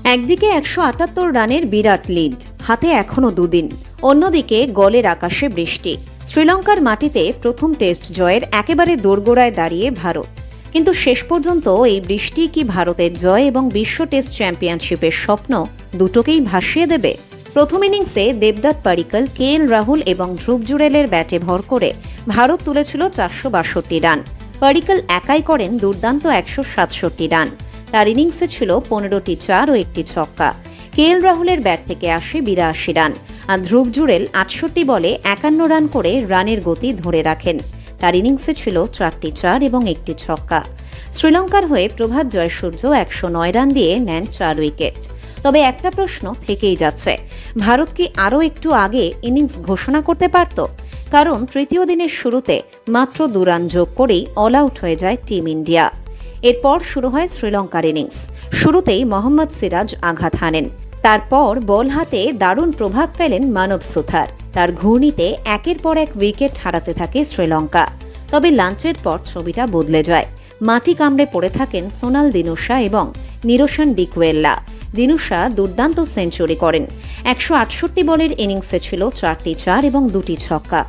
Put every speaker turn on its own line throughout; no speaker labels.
একদিকে ১৭৮ রানের বিরাট লিড, হাতে এখনো দুদিন। অন্যদিকে গলের আকাশে বৃষ্টি। শ্রীলঙ্কার মাটিতে প্রথম টেস্ট জয়ের একেবারে দোরগোড়ায় দাঁড়িয়ে ভারত। কিন্তু শেষ পর্যন্ত এই বৃষ্টি কি ভারতের জয় এবং বিশ্ব টেস্ট চ্যাম্পিয়নশিপের স্বপ্ন দুটোকেই ভাসিয়ে দেবে? প্রথম ইনিংসে দেবদত্ত পাডিক্কল, কেএল রাহুল এবং ধ্রুব জুরেলের ব্যাটে ভর করে ভারত তুলেছিল ৪৬২ রান। পাডিক্কল একাই করেন দুর্দান্ত ১৬৭ রান। তার ইনিংসে ছিল ১৫টি চার ও একটি ছক্কা। কেএল রাহুলের ব্যাট থেকে আসে ৮২ রান, আর ধ্রুব জুরেল ৬৮ বলে ৫১ রান করে রানের গতি ধরে রাখেন। তার ইনিংসে ছিল ৪টি চার এবং একটি ছক্কা। শ্রীলঙ্কার হয়ে প্রভাত জয়সূর্য ১০৯ রান দিয়ে নেন ৪ উইকেট। তবে একটা প্রশ্ন থেকেই যাচ্ছে, ভারত কি আরও একটু আগে ইনিংস ঘোষণা করতে পারত? কারণ তৃতীয় দিনের শুরুতে মাত্র ২ রান যোগ করেই অল আউট হয়ে যায় টিম ইন্ডিয়া। এরপর শুরু হয় শ্রীলঙ্কার ইনিংস। শুরুতেই মোহাম্মদ সিরাজ আঘাত হানেন। তারপর বল হাতে দারুণ প্রভাব ফেলেন মানব সুথার। তার ঘূর্ণিতে একের পর এক উইকেট হারাতে থাকে শ্রীলঙ্কা। তবে লাঞ্চের পর ছবিটা বদলে যায়। মাটি কামড়ে পড়ে থাকেন সোনাল দিনুশা এবং নিরোশন ডিকুয়েল্লা। দিনুশা দুর্দান্ত সেঞ্চুরি করেন। ১৬৮ বলের ইনিংসে ছিল ৪টি চার এবং ২টি ছক্কা।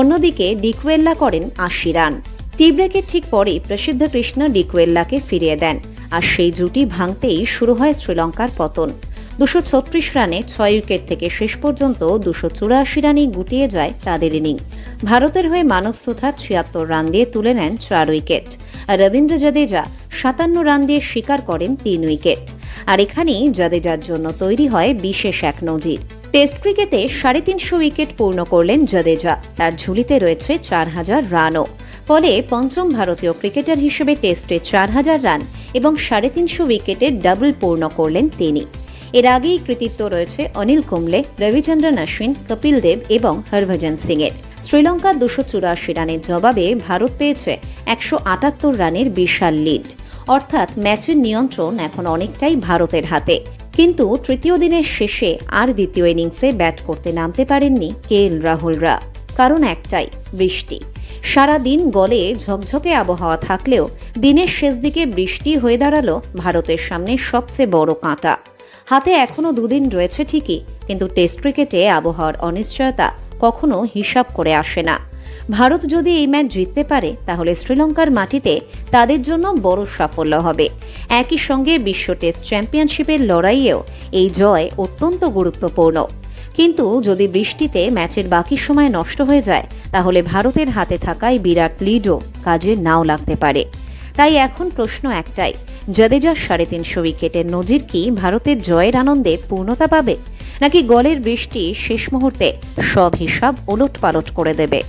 অন্যদিকে ডিকুয়েল্লা করেন ৮০ রান। টি ব্রেকের ঠিক পরেই প্রসিদ্ধ কৃষ্ণ ডিকুয়েল্লাকে ফিরিয়ে দেন, আর সেই জুটি ভাঙতেই শুরু হয় শ্রীলঙ্কার পতন। ২৩৬ রানে ৬ উইকেট থেকে শেষ পর্যন্ত ২৮৪ রানেই গুটিয়ে যায় তাদের ইনিংস। ভারতের হয়ে মানব সুথার ৭৬ রান দিয়ে তুলে নেন ৪ উইকেট, আর রবীন্দ্র জাদেজা ৫৭ রান দিয়ে শিকার করেন ৩ উইকেট। আর এখানেই জাদেজার জন্য তৈরি হয় বিশেষ এক নজির। টেস্ট ক্রিকেটে ৩৫০ উইকেট পূর্ণ করলেন জাদেজা। তার ঝুলিতে রয়েছে ৪০০০ রানও। ফলে পঞ্চম ভারতীয় ক্রিকেটার হিসেবে টেস্টে ৪০০০ রান এবং ৩৫০ উইকেটের ডাবল পূর্ণ করলেন তিনি। এর আগেই কৃতিত্ব রয়েছে অনিল কুম্বলে, রবিচন্দ্রন অশ্বিন, কপিল দেব এবং হরভজন সিংয়ের। শ্রীলঙ্কা ২৮৪ রানের জবাবে ভারত পেয়েছে ১৭৮ রানের বিশাল লিড। অর্থাৎ ম্যাচের নিয়ন্ত্রণ এখন অনেকটাই ভারতের হাতে। কিন্তু তৃতীয় দিনের শেষে আর দ্বিতীয় ইনিংসে ব্যাট করতে নামতে পারেননি কেএল রাহুলরা। কারণ একটাই, বৃষ্টি। সারা দিন গলে ঝকঝকে আবহাওয়া থাকলেও দিনের শেষ দিকে বৃষ্টি হয়ে দাঁড়ালো ভারতের সামনে সবচেয়ে বড় কাঁটা। হাতে এখনো দুদিন রয়েছে ঠিকই, কিন্তু টেস্ট ক্রিকেটে আবহাওয়ার অনিশ্চয়তা কখনো হিসাব করে আসে না। ভারত যদি এই ম্যাচ জিততে পারে তাহলে শ্রীলঙ্কার মাটিতে তাদের জন্য বড় সাফল্য হবে। একই সঙ্গে বিশ্ব টেস্ট চ্যাম্পিয়নশিপের লড়াইয়েও এই জয় অত্যন্ত গুরুত্বপূর্ণ। কিন্তু যদি বৃষ্টিতে ম্যাচের বাকি সময় নষ্ট হয়ে যায় তাহলে ভারতের হাতে থাকায় বিরাট লিডও কাজে নাও লাগতে পারে। তাই এখন প্রশ্ন একটাই, জাদেজার ৩৫০ উইকেটের নজির কি ভারতের জয়ের আনন্দে পূর্ণতা পাবে, নাকি গলের বৃষ্টি শেষ মুহূর্তে সব হিসাব ওলটপালট করে দেবে?